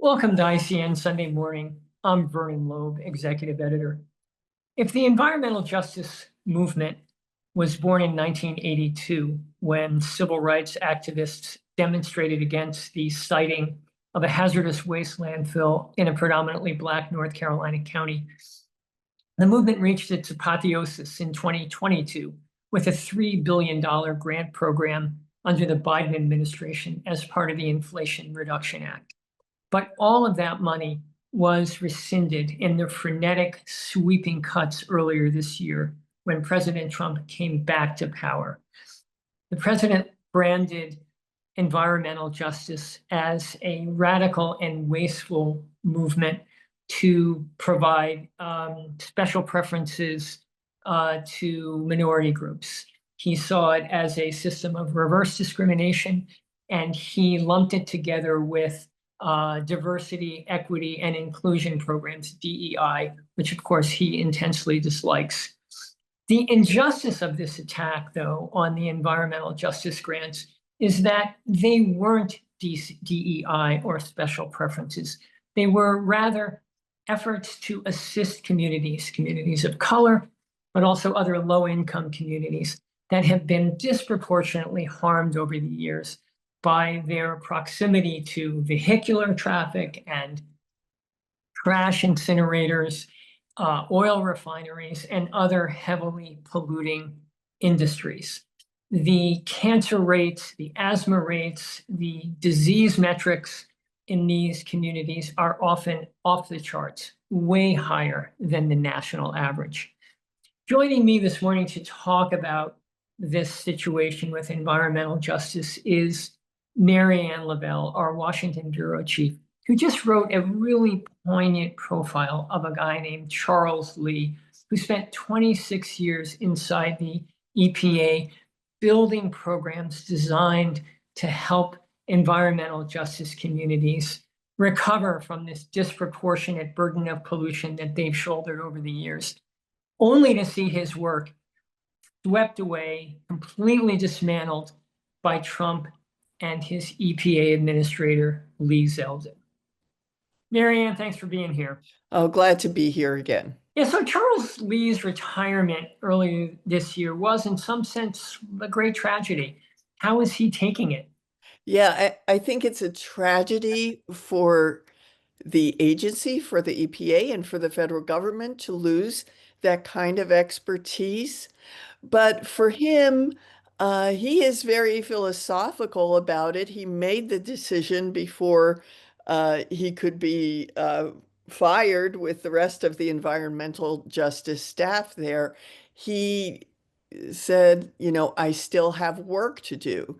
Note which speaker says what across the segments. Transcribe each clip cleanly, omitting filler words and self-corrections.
Speaker 1: Welcome to ICN Sunday Morning. I'm Vernon Loeb, Executive Editor. If the environmental justice movement was born in 1982, when civil rights activists demonstrated against the siting of a hazardous waste landfill in a predominantly Black North Carolina county, the movement reached its apotheosis in 2022 with a $3 billion grant program under the Biden administration as part of the Inflation Reduction Act. But all of that money was rescinded in the frenetic sweeping cuts earlier this year when President Trump came back to power. The president branded environmental justice as a radical and wasteful movement to provide special preferences to minority groups. He saw it as a system of reverse discrimination, and he lumped it together with diversity, equity, and inclusion programs, DEI, which of course he intensely dislikes. The injustice of this attack, though, on the environmental justice grants is that they weren't DEI or special preferences. They were rather efforts to assist communities of color, but also other low-income communities that have been disproportionately harmed over the years by their proximity to vehicular traffic and trash incinerators, oil refineries, and other heavily polluting industries. The cancer rates, the asthma rates, the disease metrics in these communities are often off the charts, way higher than the national average. Joining me this morning to talk about this situation with environmental justice is Marianne Lavelle, our Washington bureau chief, who just wrote a really poignant profile of a guy named Charles Lee, who spent 26 years inside the EPA building programs designed to help environmental justice communities recover from this disproportionate burden of pollution that they've shouldered over the years, only to see his work swept away, completely dismantled by Trump and his EPA Administrator Lee Zeldin. Marianne, thanks for being here.
Speaker 2: Oh, glad to be here again.
Speaker 1: Yeah, so Charles Lee's retirement earlier this year was, in some sense, a great tragedy. How is he taking it?
Speaker 2: Yeah, I think it's a tragedy for the agency, for the EPA, and for the federal government to lose that kind of expertise. But for him, he is very philosophical about it. He made the decision before he could be fired with the rest of the environmental justice staff there. He said, I still have work to do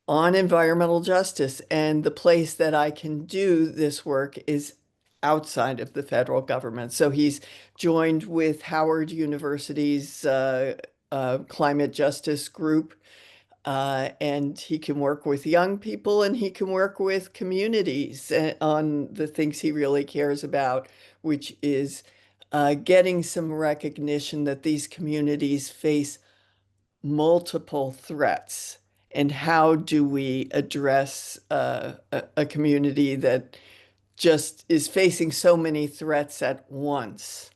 Speaker 2: on environmental justice, and the place that I can do this work is outside of the federal government. So he's joined with Howard University's climate justice group, and he can work with young people and he can work with communities on the things he really cares about, which is getting some recognition that these communities face multiple threats. And how do we address a community that just is facing so many threats at once?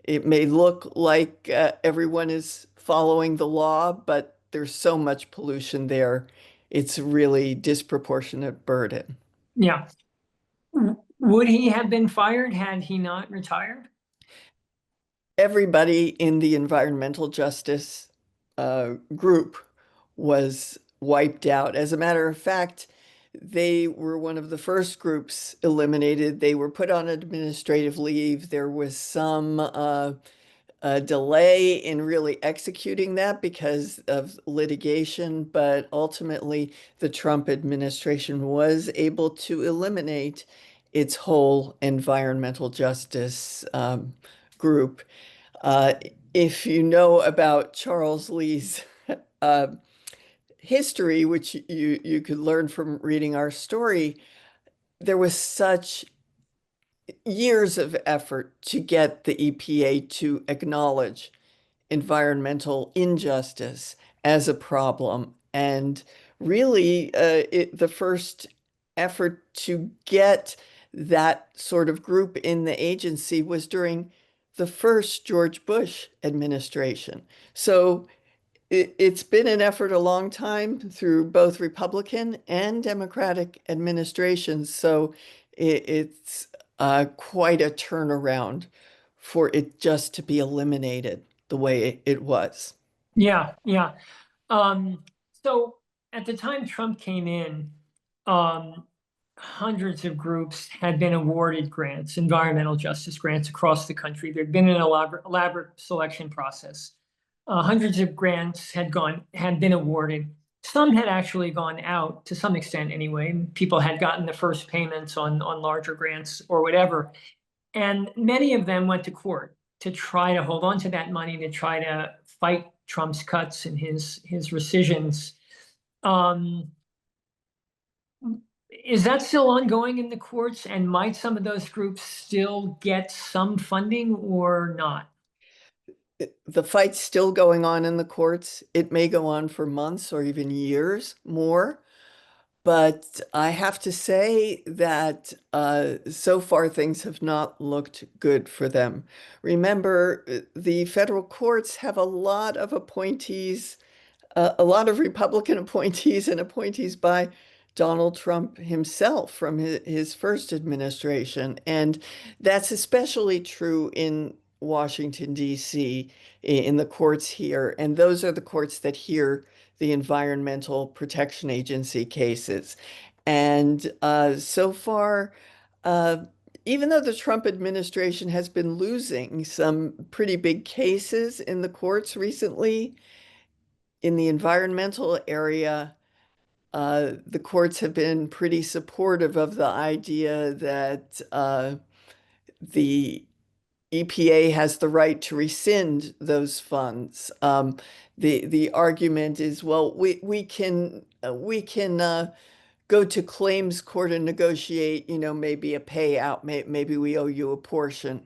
Speaker 2: It may look like everyone is following the law, but there's so much pollution there. It's really disproportionate burden.
Speaker 1: Yeah. Would he have been fired had he not retired?
Speaker 2: Everybody in the environmental justice group was wiped out. As a matter of fact, they were one of the first groups eliminated. They were put on administrative leave. There was some delay in really executing that because of litigation, but ultimately the Trump administration was able to eliminate its whole environmental justice group. Uh, if you know about Charles Lee's uh, history, which you could learn from reading our story, there was such years of effort to get the EPA to acknowledge environmental injustice as a problem. And really, the first effort to get that sort of group in the agency was during the first George Bush administration. So it's been an effort a long time through both Republican and Democratic administrations. So it's quite a turnaround for it just to be eliminated the way it was.
Speaker 1: Yeah, yeah. Um, so at the time Trump came in, um, hundreds of groups had been awarded grants, environmental justice grants across the country. There'd been an elaborate selection process. Hundreds of grants had been awarded. Some had actually gone out to some extent anyway. People had gotten the first payments on larger grants or whatever. And many of them went to court to try to hold on to that money, to try to fight Trump's cuts and his rescissions. Um, is that still ongoing in the courts? And might some of those groups still get some funding or not?
Speaker 2: The fight's still going on in the courts. It may go on for months or even years more. But I have to say that so far things have not looked good for them. Remember, the federal courts have a lot of appointees, a lot of Republican appointees and appointees by Donald Trump himself from his first administration. And that's especially true in Washington, D.C., in the courts here. And those are the courts that hear the Environmental Protection Agency cases. And so far, uh, even though the Trump administration has been losing some pretty big cases in the courts recently, in the environmental area, the courts have been pretty supportive of the idea that the EPA has the right to rescind those funds. The argument is, well, we can go to claims court and negotiate, maybe a payout. Maybe we owe you a portion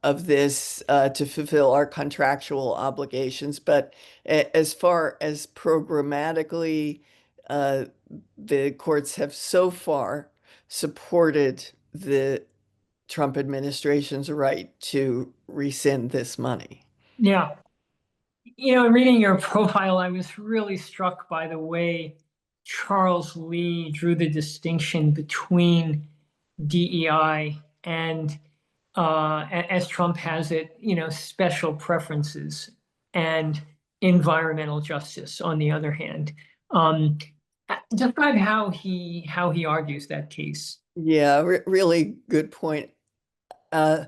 Speaker 2: of this to fulfill our contractual obligations. But as far as programmatically, uh, the courts have so far supported the Trump administration's right to rescind this money.
Speaker 1: Yeah. In reading your profile, I was really struck by the way Charles Lee drew the distinction between DEI and, as Trump has it, special preferences and environmental justice on the other hand. Um, Describe how he argues that case.
Speaker 2: Yeah, really good point. Uh,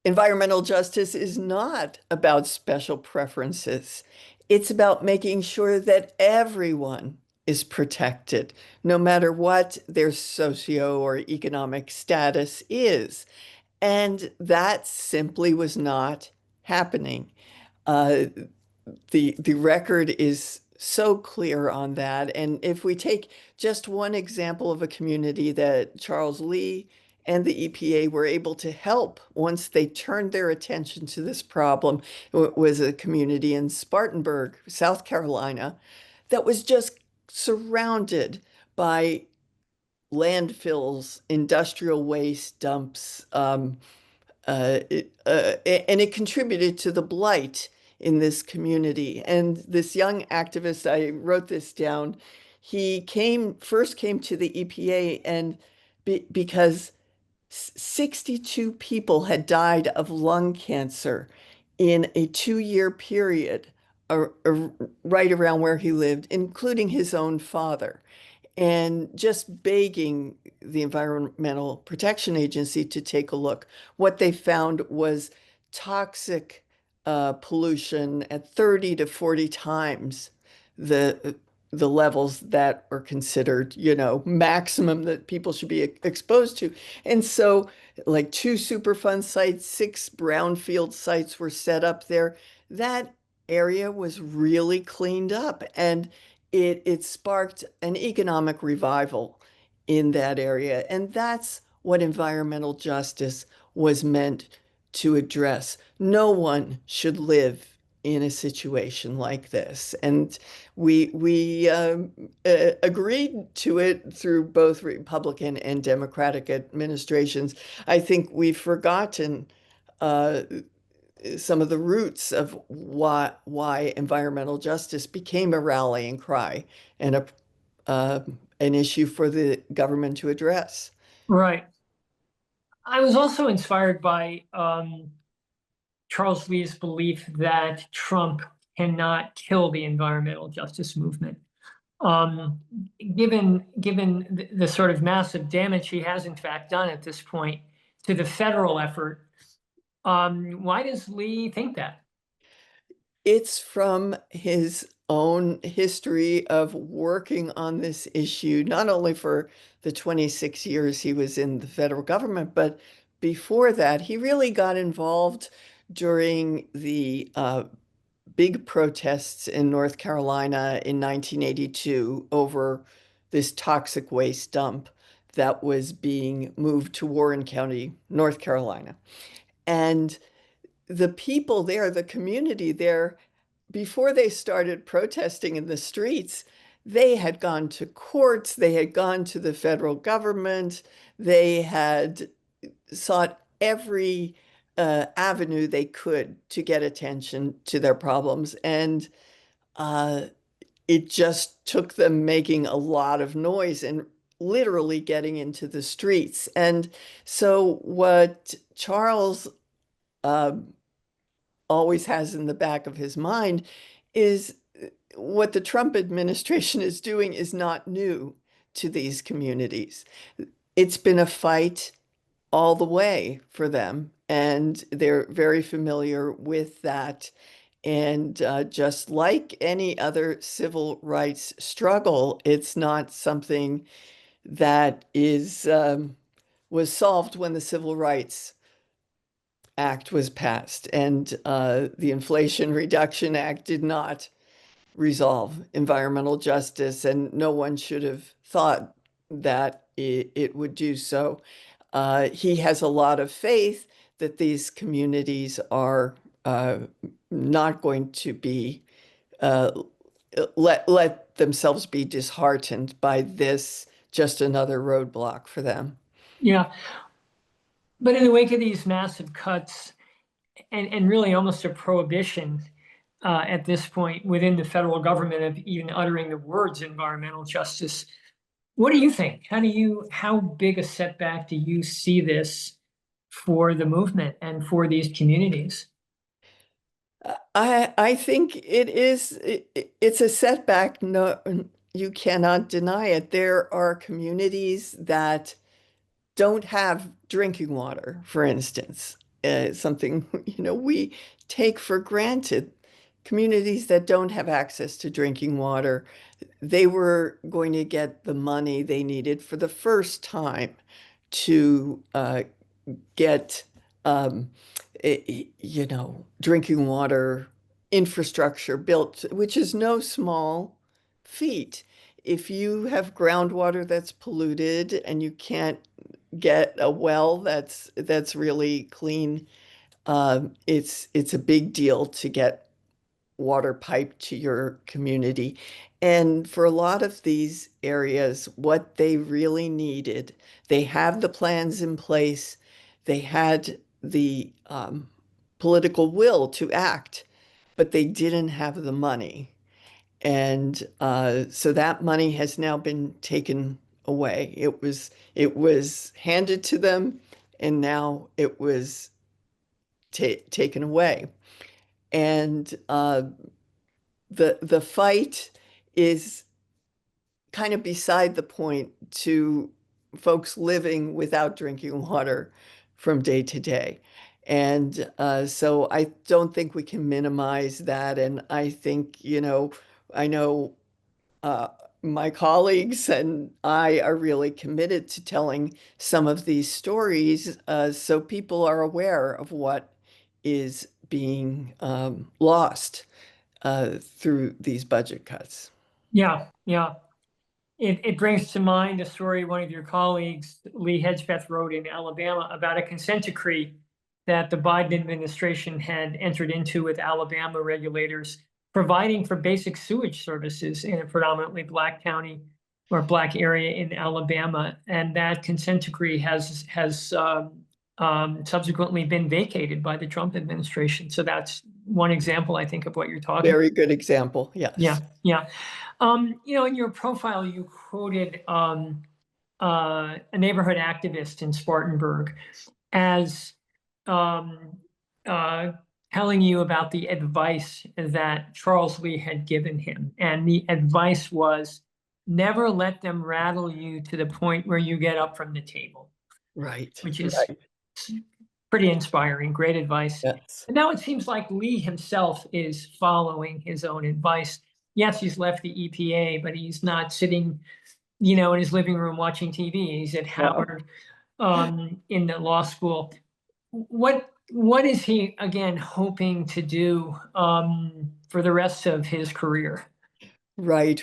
Speaker 2: Environmental justice is not about special preferences. It's about making sure that everyone is protected, no matter what their socio or economic status is. And that simply was not happening. Uh, the record is so clear on that. And if we take just one example of a community that Charles Lee and the EPA were able to help once they turned their attention to this problem, it was a community in Spartanburg, South Carolina, that was just surrounded by landfills, industrial waste dumps, and it contributed to the blight in this community. And this young activist, I wrote this down, he first came to the EPA and because 62 people had died of lung cancer in a 2-year period, right around where he lived, including his own father, and just begging the Environmental Protection Agency to take a look. What they found was toxic pollution at 30 to 40 times the the levels that are considered, maximum that people should be exposed to. And so, like 2 Superfund sites, 6 brownfield sites were set up there. That area was really cleaned up, and it sparked an economic revival in that area. And that's what environmental justice was meant to address. No one should live in a situation like this. And we agreed to it through both Republican and Democratic administrations. I think we've forgotten uh, some of the roots of why environmental justice became a rallying cry and uh, an issue for the government to address.
Speaker 1: Right. I was also inspired by Charles Lee's belief that Trump cannot kill the environmental justice movement. Um, given the sort of massive damage he has in fact done at this point to the federal effort, why does Lee think that?
Speaker 2: It's from his own history of working on this issue, not only for the 26 years he was in the federal government, but before that, he really got involved during the big protests in North Carolina in 1982 over this toxic waste dump that was being moved to Warren County, North Carolina. And the people there, the community there, before they started protesting in the streets, they had gone to courts, they had gone to the federal government, they had sought every avenue they could to get attention to their problems. And uh, it just took them making a lot of noise and literally getting into the streets. And so, what Charles uh, always has in the back of his mind is what the Trump administration is doing is not new to these communities. It's been a fight all the way for them, and they're very familiar with that. And just like any other civil rights struggle, it's not something that is was solved when the Civil Rights Act was passed, and the Inflation Reduction Act did not resolve environmental justice, and no one should have thought that it would do so. He has a lot of faith that these communities are not going to be uh, let themselves be disheartened by this just another roadblock for them.
Speaker 1: Yeah, but in the wake of these massive cuts and really almost a prohibition at this point within the federal government of even uttering the words environmental justice, what do you think? How big a setback do you see this for the movement and for these communities?
Speaker 2: I think it's a setback. No, you cannot deny it. There are communities that don't have drinking water, for instance, something we take for granted. Communities that don't have access to drinking water, they were going to get the money they needed for the first time to get um, drinking water infrastructure built, which is no small feat. If you have groundwater that's polluted and you can't get a well that's really clean, it's a big deal to get water pipe to your community. And for a lot of these areas, what they really needed, they have the plans in place, they had the political will to act, but they didn't have the money. And so that money has now been taken away. It was handed to them, and now it was taken away. And the fight is kind of beside the point to folks living without drinking water from day to day. And so I don't think we can minimize that. And I think, I know uh, my colleagues and I are really committed to telling some of these stories so people are aware of what is being lost through these budget cuts.
Speaker 1: Yeah, yeah. It brings to mind a story one of your colleagues, Lee Hedgepeth, wrote in Alabama about a consent decree that the Biden administration had entered into with Alabama regulators, providing for basic sewage services in a predominantly Black county or Black area in Alabama. And that consent decree has subsequently been vacated by the Trump administration. So that's one example, I think, of what you're talking about.
Speaker 2: Very good example. Yes.
Speaker 1: Yeah, yeah. In your profile, you quoted a neighborhood activist in Spartanburg as telling you about the advice that Charles Lee had given him. And the advice was never let them rattle you to the point where you get up from the table.
Speaker 2: Right.
Speaker 1: Which is
Speaker 2: right.
Speaker 1: pretty inspiring, great advice.
Speaker 2: Yes.
Speaker 1: And now it seems like Lee himself is following his own advice. Yes, he's left the EPA, but he's not sitting, in his living room watching TV. He's at Howard in the law school. What is he, again, hoping to do for the rest of his career?
Speaker 2: Right.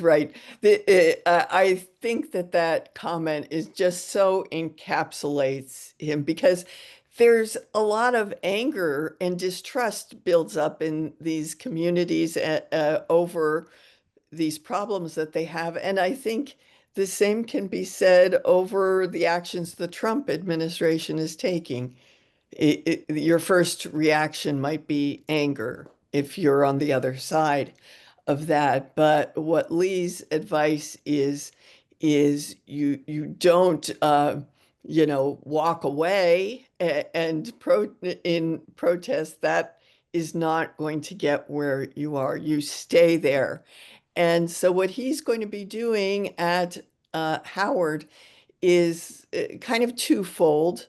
Speaker 2: I think that comment is just so encapsulates him, because there's a lot of anger and distrust builds up in these communities over these problems that they have. And I think the same can be said over the actions the Trump administration is taking. Your first reaction might be anger if you're on the other side of that. But what Lee's advice is you don't walk away and in protest. That is not going to get where you are. You stay there. And so what he's going to be doing at Howard is kind of twofold.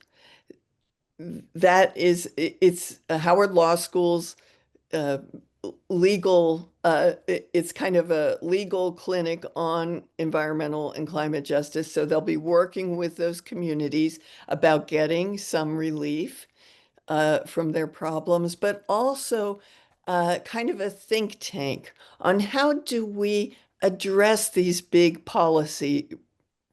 Speaker 2: It's Howard Law School's uh, legal, it's kind of a legal clinic on environmental and climate justice. So they'll be working with those communities about getting some relief from their problems, but also kind of a think tank on how do we address these big policy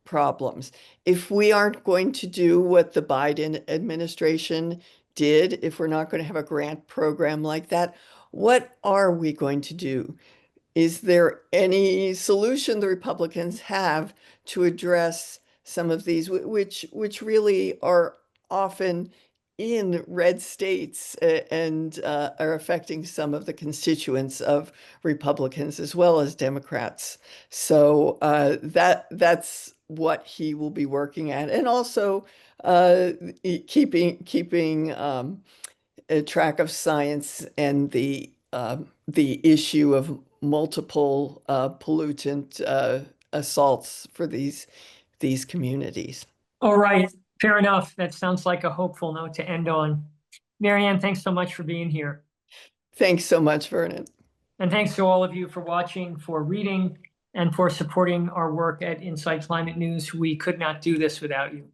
Speaker 2: problems. If we aren't going to do what the Biden administration did, if we're not going to have a grant program like that, what are we going to do? Is there any solution the Republicans have to address some of these, which really are often in red states and are affecting some of the constituents of Republicans as well as Democrats? So that's what he will be working at, and also keeping a track of science and the issue of multiple pollutant assaults for these communities.
Speaker 1: All right, fair enough. That sounds like a hopeful note to end on. Marianne, thanks so much for being here.
Speaker 2: Thanks so much, Vernon.
Speaker 1: And thanks to all of you for watching, for reading, and for supporting our work at Inside Climate News. We could not do this without you.